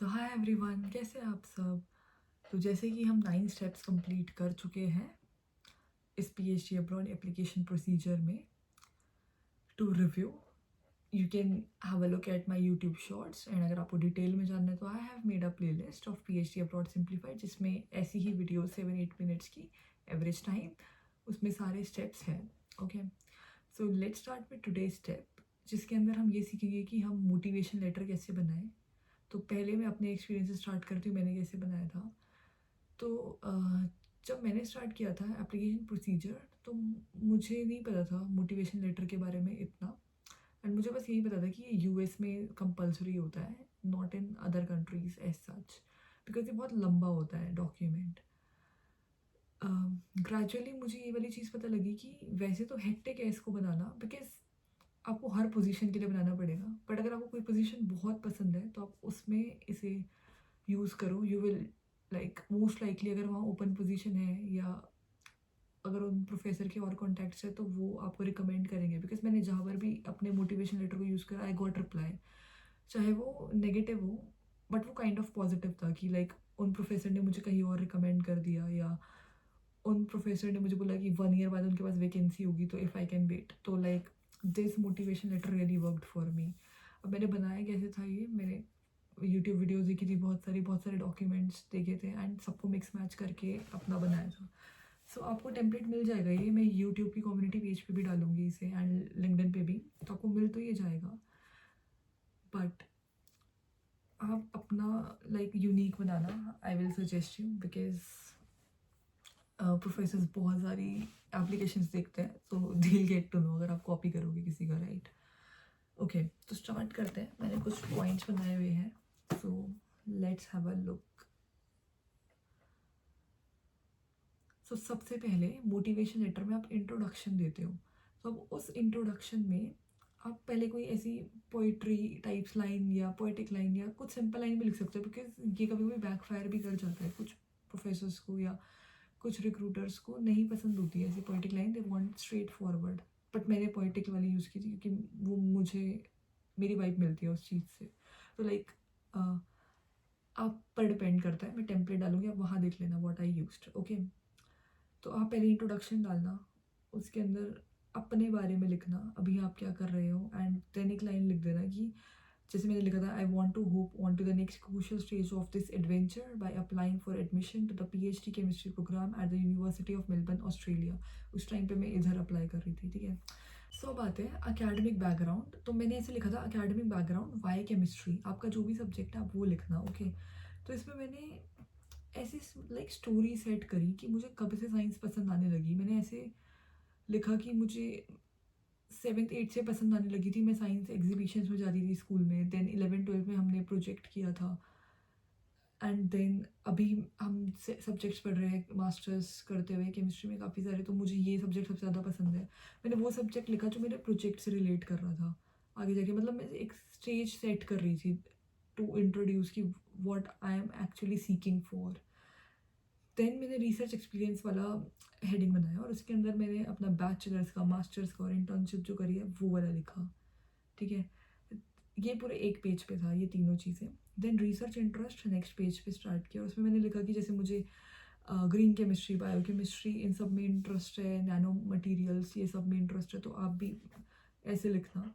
सो hi everyone, कैसे हैं आप सब। तो जैसे कि हम 9 स्टेप्स कंप्लीट कर चुके हैं इस पीएचडी अब्रॉड एप्लीकेशन प्रोसीजर में। To review you can have a look at my YouTube shorts and अगर आपको डिटेल में जानना है तो I have made a playlist of PhD abroad simplified, जिसमें ऐसी ही वीडियो 7-8 मिनट्स की एवरेज टाइम, उसमें सारे स्टेप्स हैं। Okay, so let's start with today step, जिसके अंदर हम ये सीखेंगे कि हम मोटिवेशन लेटर कैसे बनाएं। तो पहले मैं अपने एक्सपीरियंस से स्टार्ट करती हूँ, मैंने कैसे बनाया था। तो जब मैंने स्टार्ट किया था एप्लीकेशन प्रोसीजर, तो मुझे नहीं पता था मोटिवेशन लेटर के बारे में इतना। एंड मुझे बस यही पता था कि ये यूएस में कंपलसरी होता है, not in other countries as such, because ये बहुत लंबा होता है डॉक्यूमेंट। ग्रेजुअली मुझे ये वाली चीज़ पता लगी कि वैसे तो हेक्टिक है इसको बनाना, बिकॉज आपको हर पोजीशन के लिए बनाना पड़ेगा, बट अगर आपको कोई पोजीशन बहुत पसंद है तो आप उसमें इसे यूज़ करो। You will like most likely, अगर वहाँ ओपन पोजीशन है या अगर उन प्रोफेसर के और कॉन्टैक्ट्स है तो वो आपको रिकमेंड करेंगे। बिकॉज मैंने जहाँ पर भी अपने मोटिवेशन लेटर को यूज़ करा, आई गॉट रिप्लाई, चाहे वो नेगेटिव हो बट वो काइंड ऑफ पॉजिटिव था कि लाइक उन प्रोफेसर ने मुझे कहीं और रिकमेंड कर दिया, या उन प्रोफेसर ने मुझे बोला कि 1 ईयर बाद उनके पास वैकेंसी होगी तो इफ़ आई कैन वेट। तो like this motivation letter really worked for me. अब मैंने बनाया कैसे था, ये मैंने यूट्यूब वीडियोज़ देखी थी, बहुत सारे डॉक्यूमेंट्स देखे थे एंड सबको मिक्स मैच करके अपना बनाया था। सो आपको टेम्पलेट मिल जाएगा, ये मैं यूट्यूब की कम्युनिटी पेज पे भी डालूंगी इसे एंड लिंक्डइन पे भी, तो आपको मिल तो ये जाएगा। बट आप अपना like unique banana I will suggest you, because professors बहुत सारी एप्लीकेशंस देखते हैं, तो दील गेट टू नो अगर आप कॉपी करोगे किसी का, राइट। ओके, तो स्टार्ट करते हैं। मैंने कुछ पॉइंट्स बनाए हुए हैं, so let's have a look. So सबसे पहले मोटिवेशन लेटर में आप इंट्रोडक्शन देते हो, तो अब उस इंट्रोडक्शन में आप पहले कोई ऐसी पोइट्री टाइप्स लाइन या पोएटिक लाइन या कुछ सिंपल लाइन भी लिख सकते हो, बिकॉज ये कभी कभी बैकफायर भी कर जाता है कुछ प्रोफेसर्स को या कुछ रिक्रूटर्स को नहीं पसंद होती है ऐसी poetic line, they want straight forward. But मैंने पोइटिक वाली यूज़ की थी क्योंकि वो मुझे मेरी वाइब मिलती है उस चीज़ से। तो लाइक आप पर डिपेंड करता है, मैं टेम्पलेट डालूंगी, आप वहाँ देख लेना व्हाट आई यूज्ड। ओके, तो आप पहले इंट्रोडक्शन डालना, उसके अंदर अपने बारे में लिखना, अभी आप क्या कर रहे हो, एंड देन एक लाइन लिख देना कि जैसे मैंने लिखा था, I want to hop on to the next crucial stage of this adventure by applying for admission to the PhD chemistry programme at the university of Melbourne Australia. उस time पे मैं इधर अप्लाई कर रही थी, ठीक है। सो बात है अकेडमिक बैकग्राउंड, तो मैंने ऐसे लिखा था अकेडमिक बैकग्राउंड वाई केमिस्ट्री, आपका जो भी सब्जेक्ट है आप वो लिखना। ओके, तो इसमें मैंने ऐसी लाइक स्टोरी सेट करी कि मुझे कब से साइंस पसंद आने लगी। मैंने ऐसे लिखा कि मुझे 7th-8th से पसंद आने लगी थी, मैं साइंस एग्जीबिशंस में जाती थी स्कूल में, देन 11th-12th में हमने प्रोजेक्ट किया था, एंड देन अभी हम सब्जेक्ट्स पढ़ रहे हैं मास्टर्स करते हुए केमिस्ट्री में काफ़ी सारे, तो मुझे ये सब्जेक्ट सबसे ज़्यादा पसंद है। मैंने वो सब्जेक्ट लिखा जो मेरे प्रोजेक्ट से रिलेट कर रहा था आगे जाके, मतलब मैं एक स्टेज सेट कर रही थी टू इंट्रोड्यूस की what I am actually seeking for. Then मैंने रिसर्च एक्सपीरियंस वाला हेडिंग बनाया और उसके अंदर मैंने अपना बैचलर्स का, मास्टर्स का और इंटर्नशिप जो करी है वो वाला लिखा, ठीक है। ये पूरे एक पेज पे था ये तीनों चीज़ें। Then research interest next page पे स्टार्ट किया, उसमें मैंने लिखा कि जैसे मुझे ग्रीन केमिस्ट्री, बायोकेमिस्ट्री, इन सब में इंटरेस्ट है, नैनो मटेरियल्स ये सब में इंटरेस्ट है, तो आप भी ऐसे लिखना।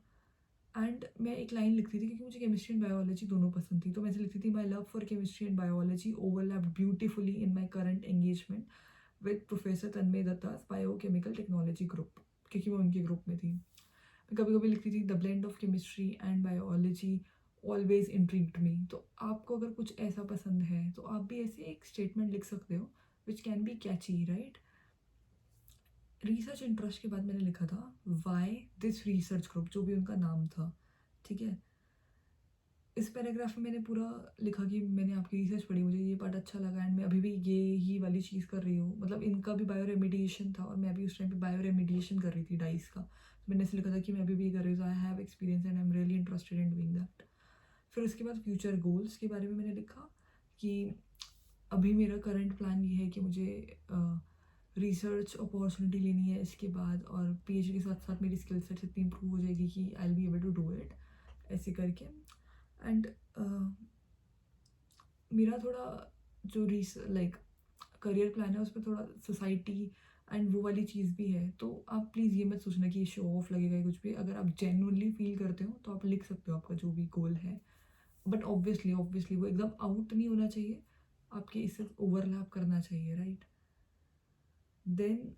एंड मैं एक लाइन लिखती थी क्योंकि मुझे केमिस्ट्री एंड बायोलॉजी दोनों पसंद थी, तो मैं ऐसे लिखती थी, my love for chemistry and biology overlapped beautifully in my current engagement with professor Tanmay Datta's biochemical technology group, क्योंकि मैं उनके ग्रुप में थी। मैं कभी कभी लिखती थी, the blend of chemistry and biology always intrigued me. तो आपको अगर कुछ ऐसा पसंद है तो आप भी ऐसे एक स्टेटमेंट लिख सकते हो which can be catchy, right. Research interest के बाद मैंने लिखा था वाई दिस रिसर्च ग्रुप, जो भी उनका नाम था, ठीक है। इस पैराग्राफ में मैंने पूरा लिखा कि मैंने आपकी रिसर्च पढ़ी, मुझे ये पार्ट अच्छा लगा एंड मैं अभी भी ये ही वाली चीज़ कर रही हूँ। मतलब इनका भी बायो रेमिडिएशन था और मैं अभी उस टाइम पे बायो रेमिडिएशन कर रही थी डाइस का, तो मैंने ऐसे लिखा था कि मैं अभी भी कर रही हूँ, I have experience and I am really interested in doing that. फिर उसके बाद फ्यूचर गोल्स के बारे में मैंने लिखा कि अभी मेरा करंट प्लान ये है कि मुझे रिसर्च अपॉर्चुनिटी लेनी है इसके बाद, और पीएचडी के साथ साथ मेरी स्किल सेट इतनी इंप्रूव हो जाएगी कि I will be able to do it, ऐसे करके। एंड मेरा थोड़ा जो लाइक करियर प्लान है उसमें थोड़ा सोसाइटी एंड वो वाली चीज़ भी है। तो आप प्लीज़ ये मत सोचना कि ये शो ऑफ लगेगा या कुछ भी। अगर आप जेन्युइनली फील करते हो तो आप लिख सकते हो आपका जो भी गोल है, बट ऑब्वियसली वो एकदम आउट नहीं होना चाहिए, आपके इससे ओवरलैप करना चाहिए, राइट। देन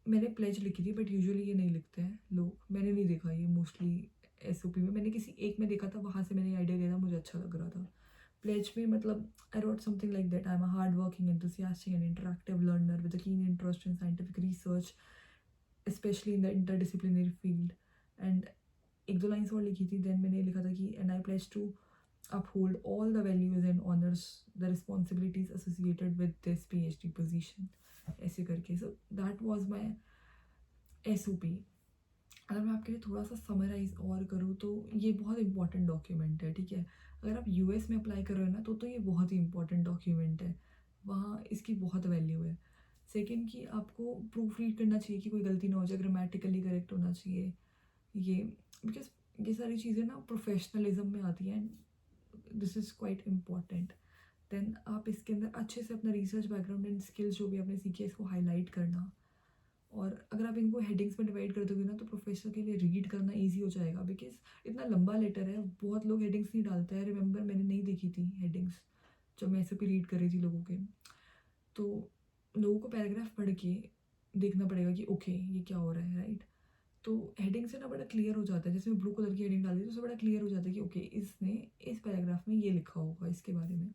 मैंने प्लेज लिखी थी, बट यूजुअली ये नहीं लिखते हैं लोग, मैंने नहीं देखा ये मोस्टली एसओपी में। मैंने किसी एक में देखा था, वहाँ से मैंने आइडिया लिया था, मुझे अच्छा लग रहा था। प्लेज में मतलब आई wrote something like that: I'm a hardworking, enthusiastic and interactive learner with a keen interest in scientific research, especially in the interdisciplinary field. And एक दो लाइन्स और लिखी थी। देन मैंने लिखा था कि and I pledge to uphold all the values and honors the responsibilities associated with this PhD position, ऐसे करके। सो दैट वाज माय एसओपी। अगर मैं आपके लिए थोड़ा सा समराइज और करूँ तो ये बहुत इंपॉर्टेंट डॉक्यूमेंट है, ठीक है। अगर आप यूएस में अप्लाई कर रहे हो ना तो ये बहुत ही इंपॉर्टेंट डॉक्यूमेंट है, वहाँ इसकी बहुत वैल्यू है। सेकंड कि आपको प्रूफ रीड करना चाहिए कि कोई गलती ना हो जाए, ग्रामेटिकली करेक्ट होना चाहिए ये, बिकॉज ये सारी चीज़ें ना प्रोफेशनलिज्म में आती हैं, this is quite important. Then आप इसके अंदर अच्छे से अपना रिसर्च बैकग्राउंड एंड स्किल्स जो भी आपने सीखे इसको हाईलाइट करना। और अगर आप इनको हेडिंग्स में डिवाइड कर दोगे ना तो प्रोफेसर के लिए रीड करना इजी हो जाएगा, बिकॉज इतना लंबा लेटर है, बहुत लोग हेडिंग्स नहीं डालते हैं। रिमेंबर मैंने नहीं देखी थी हेडिंग्स जब मैं ऐसे भी रीड कर रही थी लोगों के, तो लोगों को पैराग्राफ पढ़ के देखना पड़ेगा कि ओके ये क्या हो रहा है, राइट। तो हेडिंग से ना बड़ा क्लियर हो जाता है, जैसे मैं ब्लू कलर की हेडिंग डाल दी तो उससे बड़ा क्लियर हो जाता है कि ओके इसने इस पैराग्राफ में ये लिखा होगा इसके बारे में।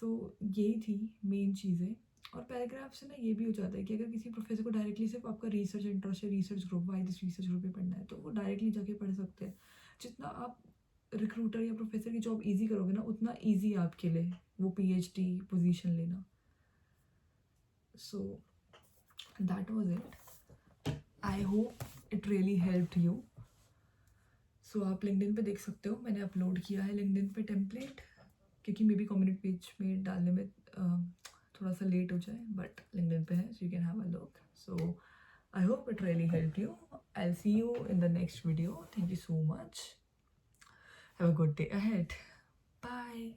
सो यही थी मेन चीज़ें। और पैराग्राफ से ना ये भी हो जाता है कि अगर किसी प्रोफेसर को डायरेक्टली सिर्फ आपका रिसर्च इंटरेस्ट है, research group why this research group में पढ़ना है, तो वो डायरेक्टली जाके पढ़ सकते हैं। जितना आप रिक्रूटर या प्रोफेसर की जॉब इजी करोगे ना उतना इजी है आपके लिए वो पीएचडी पोजीशन लेना। So that was it, I hope it really helped you. So आप लिंक्डइन पे देख सकते हो, मैंने अपलोड किया है लिंक्डइन पे टेम्पलेट, क्योंकि मे बी कम्युनिटी पेज में डालने में थोड़ा सा लेट हो जाए, बट लिंक्डइन पे है so you can have a look. So I hope it really help you. I will see you in the next video. Thank you so much, have a good day ahead, bye.